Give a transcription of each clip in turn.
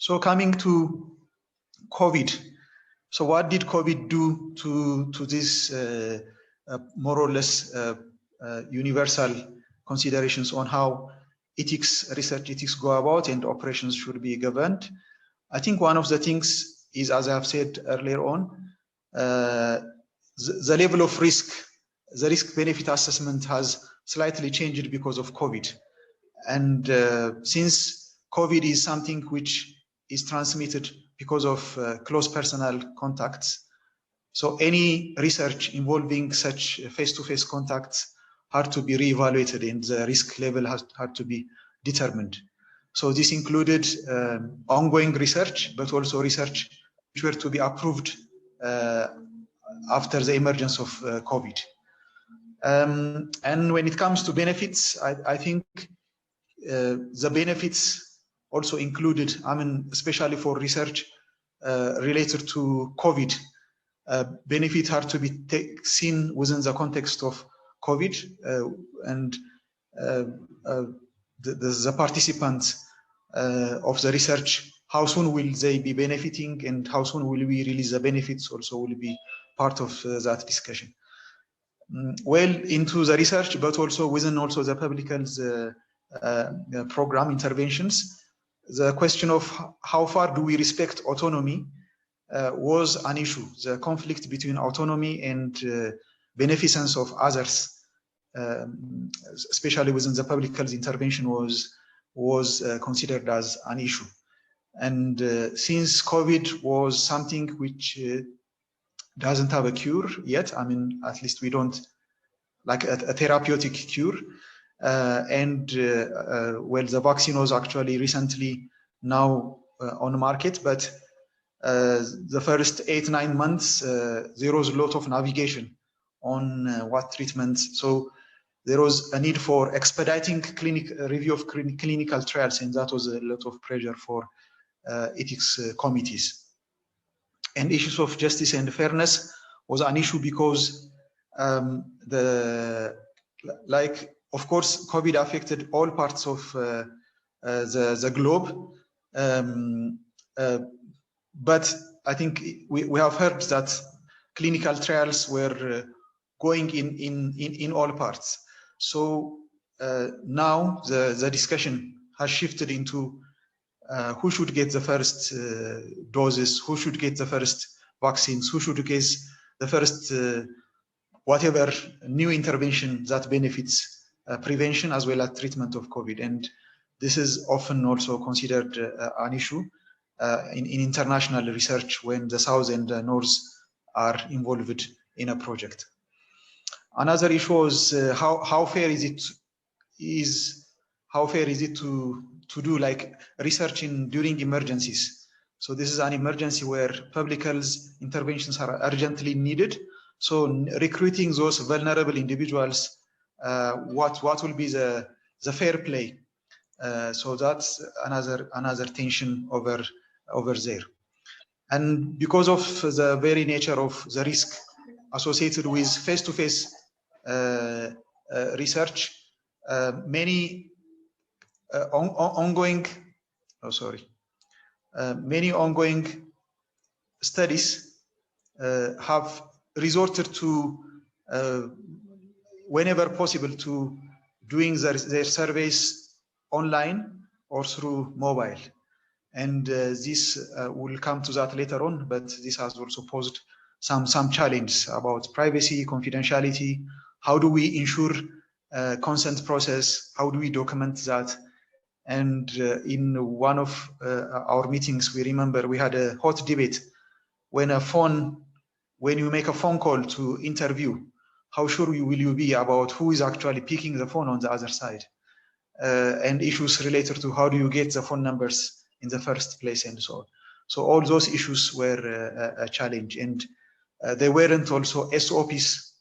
So coming to COVID, so what did COVID do to this more or less universal considerations on how ethics, research ethics go about and operations should be governed? I think one of the things is, as I have said earlier on, the level of risk, the risk-benefit assessment has slightly changed because of COVID. And since COVID is something which is transmitted because of close personal contacts, so any research involving such face-to-face contacts had to be reevaluated and the risk level had to be determined. So this included ongoing research, but also research which were to be approved after the emergence of COVID. And when it comes to benefits, I think the benefits also included, I mean, especially for research related to COVID, benefit had to be seen within the context of COVID and the participants of the research, how soon will they be benefiting and how soon will we release the benefits also will be part of that discussion. Well into the research, but also within also the public health program interventions, the question of how far do we respect autonomy was an issue. The conflict between autonomy and beneficence of others, especially within the public health intervention, was considered as an issue. And since COVID was something which doesn't have a cure yet, I mean, at least we don't like a therapeutic cure, well, the vaccine was actually recently now on the market, but the first 8-9 months, there was a lot of navigation on what treatments. So there was a need for expediting review of clinical trials, and that was a lot of pressure for ethics committees. And issues of justice and fairness was an issue because of course, COVID affected all parts of the globe. But I think we have heard that clinical trials were going in all parts. So now the discussion has shifted into who should get the first doses, who should get the first vaccines, who should get the first whatever new intervention that benefits prevention as well as treatment of COVID. And this is often also considered an issue in international research when the South and the North are involved in a project. Another issue was how fair is it to do like research during emergencies. So this is an emergency where public health interventions are urgently needed. So recruiting those vulnerable individuals, what will be the fair play? So that's another tension over there. And because of the very nature of the risk associated with face-to-face research, many ongoing studies have resorted to, whenever possible, to doing their surveys online or through mobile. And this will come to that later on, but this has also posed some challenges about privacy, confidentiality. How do we ensure consent process? How do we document that? And in one of our meetings, we remember we had a hot debate when you make a phone call to interview, how sure will you be about who is actually picking the phone on the other side? And issues related to how do you get the phone numbers in the first place and so on. So all those issues were a challenge, and there weren't also SOPs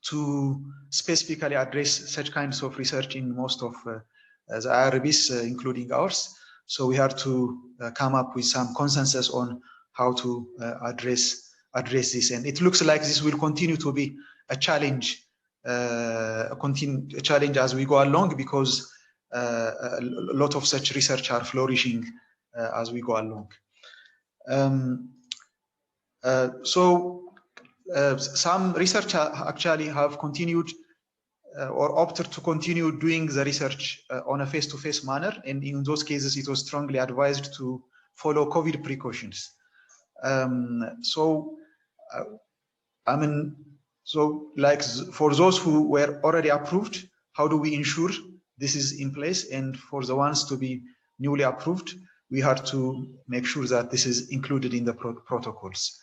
to specifically address such kinds of research in most of the IRBs, including ours. So we had to come up with some consensus on how to address this, and it looks like this will continue to be a challenge, as we go along, because a lot of such research are flourishing as we go along. Some research actually have continued or opted to continue doing the research on a face-to-face manner, and in those cases it was strongly advised to follow COVID precautions. Like for those who were already approved, how do we ensure this is in place? And for the ones to be newly approved, we have to make sure that this is included in the protocols.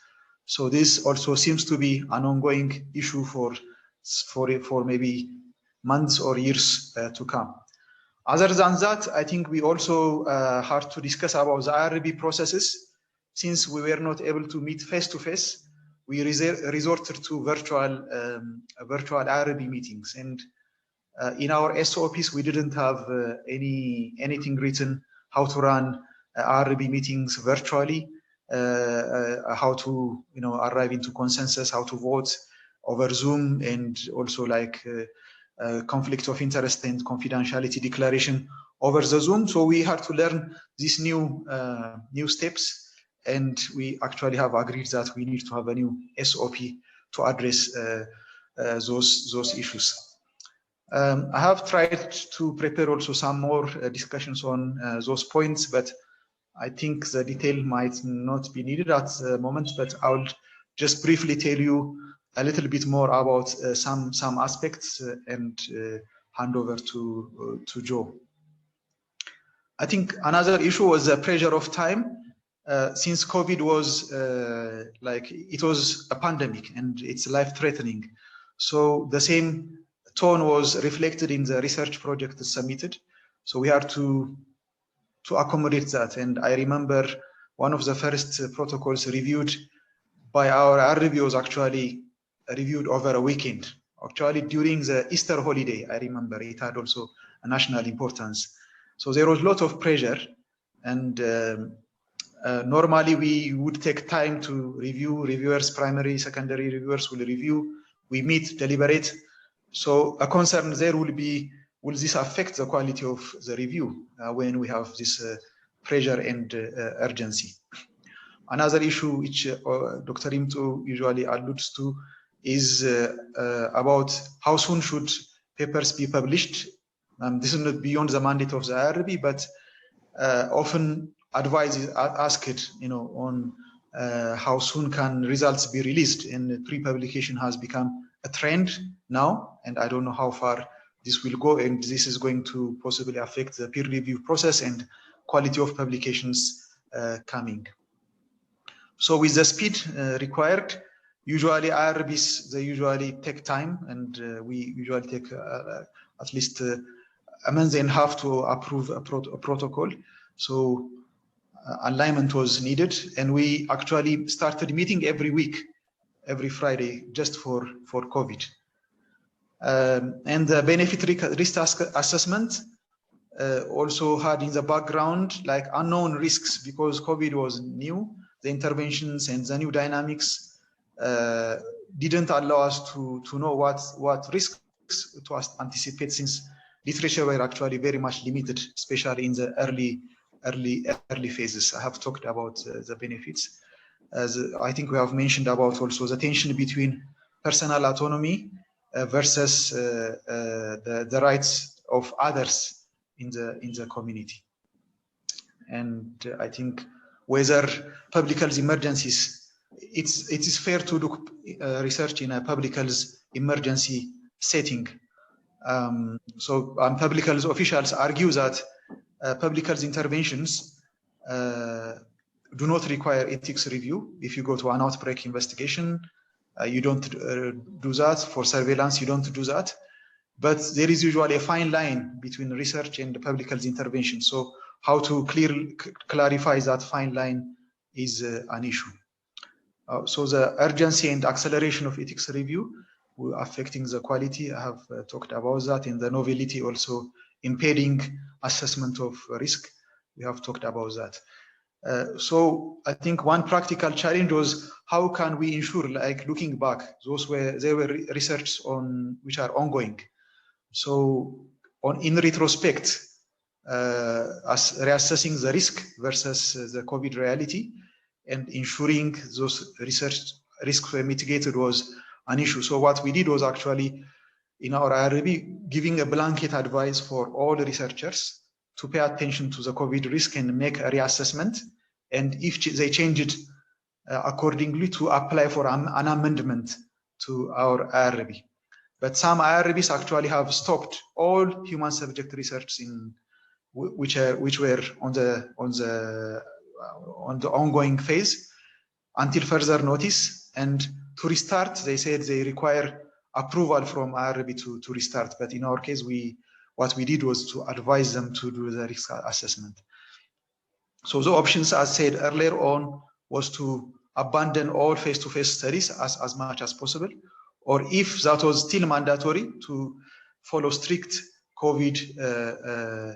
So this also seems to be an ongoing issue for maybe months or years to come. Other than that, I think we also have to discuss about the IRB processes. Since we were not able to meet face-to-face, we resorted to virtual IRB meetings. And in our SOPs, we didn't have anything written how to run IRB meetings virtually, how to arrive into consensus, how to vote over Zoom, and also like conflict of interest and confidentiality declaration over the Zoom. So we had to learn these new steps, and we actually have agreed that we need to have a new SOP to address those issues. I have tried to prepare also some more discussions on those points, but I think the detail might not be needed at the moment, but I'll just briefly tell you a little bit more about some aspects and hand over to Joe. I think another issue was the pressure of time. Since COVID was it was a pandemic and it's life-threatening. So the same tone was reflected in the research project submitted. So we had to accommodate that. And I remember one of the first protocols reviewed by our RRB was actually reviewed over a weekend. Actually, during the Easter holiday, I remember it had also a national importance. So there was a lot of pressure, and normally we would take time to review. Reviewers, primary, secondary reviewers will review. We meet, deliberate. So a concern there will be, will this affect the quality of the review when we have this pressure and urgency? Another issue which Dr. Imto usually alludes to is about how soon should papers be published. This is not beyond the mandate of the IRB, but often advice is asked, on how soon can results be released, and pre-publication has become a trend now, and I don't know how far this will go, and this is going to possibly affect the peer review process and quality of publications coming. So with the speed required, usually IRBs, they usually take time, and we usually take at least a month and a half to approve a protocol. So alignment was needed, and we actually started meeting every week, every Friday, just for COVID. And the benefit risk assessment also had in the background like unknown risks, because COVID was new. The interventions and the new dynamics didn't allow us to know what risks to anticipate, since literature were actually very much limited, especially in the early phases. I have talked about the benefits. I think we have mentioned about also the tension between personal autonomy versus the rights of others in the community. And I think whether public health emergencies, it is fair to look research in a public health emergency setting. So public health officials argue that public health interventions do not require ethics review. If you go to an outbreak investigation, you don't do that. For surveillance, you don't do that. But there is usually a fine line between research and public health intervention. So how to clarify that fine line is an issue. So the urgency and acceleration of ethics review affecting the quality, I have talked about that, and the novelty also impeding assessment of risk, we have talked about that. So I think one practical challenge was how can we ensure, like looking back, there were research on which are ongoing. So in retrospect, as reassessing the risk versus the COVID reality, and ensuring those research risks were mitigated was an issue. So what we did was actually, in our IRB, giving a blanket advice for all the researchers to pay attention to the COVID risk and make a reassessment, and if they change it accordingly, to apply for an amendment to our IRB. But some IRBs actually have stopped all human subject research in which were on the ongoing phase until further notice, and to restart, they said they require approval from IRB to restart. But in our case, what we did was to advise them to do the risk assessment. So the options, as said earlier on, was to abandon all face-to-face studies as much as possible, or if that was still mandatory, to follow strict COVID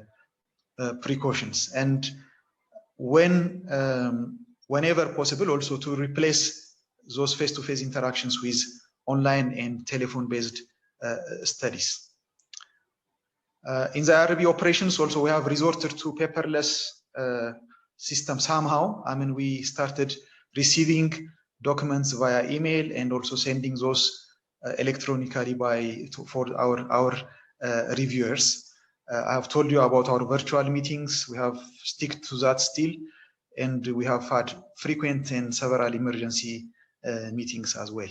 precautions, and whenever possible, also to replace those face-to-face interactions with online and telephone-based studies. In the IRB operations, also we have resorted to paperless system somehow. I mean, we started receiving documents via email and also sending those electronically for our reviewers. I have told you about our virtual meetings. We have stick to that still, and we have had frequent and several emergency meetings as well.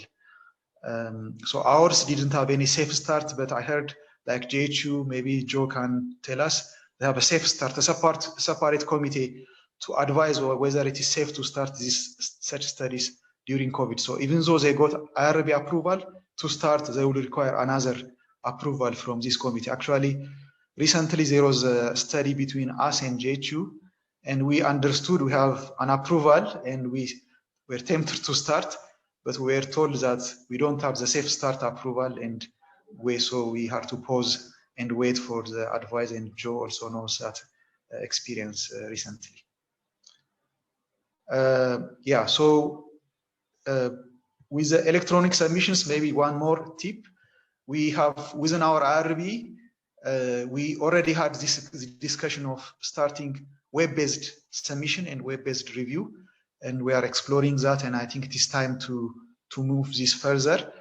So ours didn't have any safe start, but I heard, like JHU, maybe Joe can tell us, they have a safe start, a separate committee to advise whether it is safe to start such studies during COVID. So even though they got IRB approval to start, they will require another approval from this committee. Actually, recently there was a study between us and JHU, and we understood we have an approval and we were tempted to start, but we were told that we don't have the safe start approval, and so we had to pause and wait for the advice, and Joe also knows that experience recently. Yeah, so with the electronic submissions, maybe one more tip. We have, within our IRB, we already had this discussion of starting web-based submission and web-based review, and we are exploring that, and I think it is time to move this further.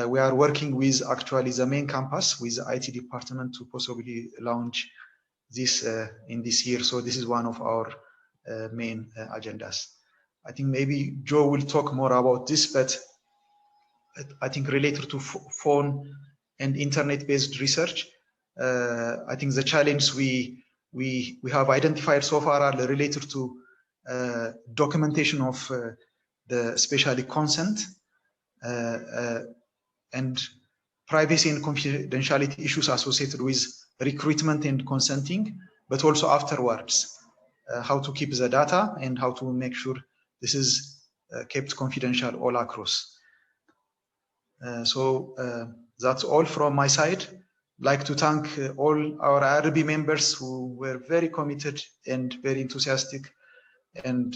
We are working with actually the main campus with the IT department to possibly launch this in this year. So this is one of our main agendas. I think maybe Joe will talk more about this, but I think related to phone and internet-based research, I think the challenge we have identified so far are related to documentation of the especially consent and privacy and confidentiality issues associated with recruitment and consenting, but also afterwards, how to keep the data and how to make sure this is kept confidential all across. So that's all from my side. I'd like to thank all our IRB members who were very committed and very enthusiastic. And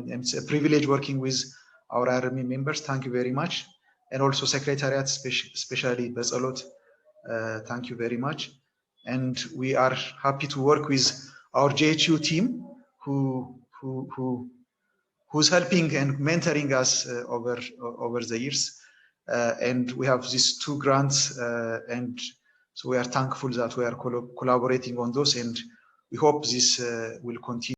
it's a privilege working with our IRB members. Thank you very much. And also Secretariat, especially Betselot, thank you very much. And we are happy to work with our JHU team who's helping and mentoring us over the years. And we have these 2 grants, and so we are thankful that we are collaborating on those, and we hope this will continue.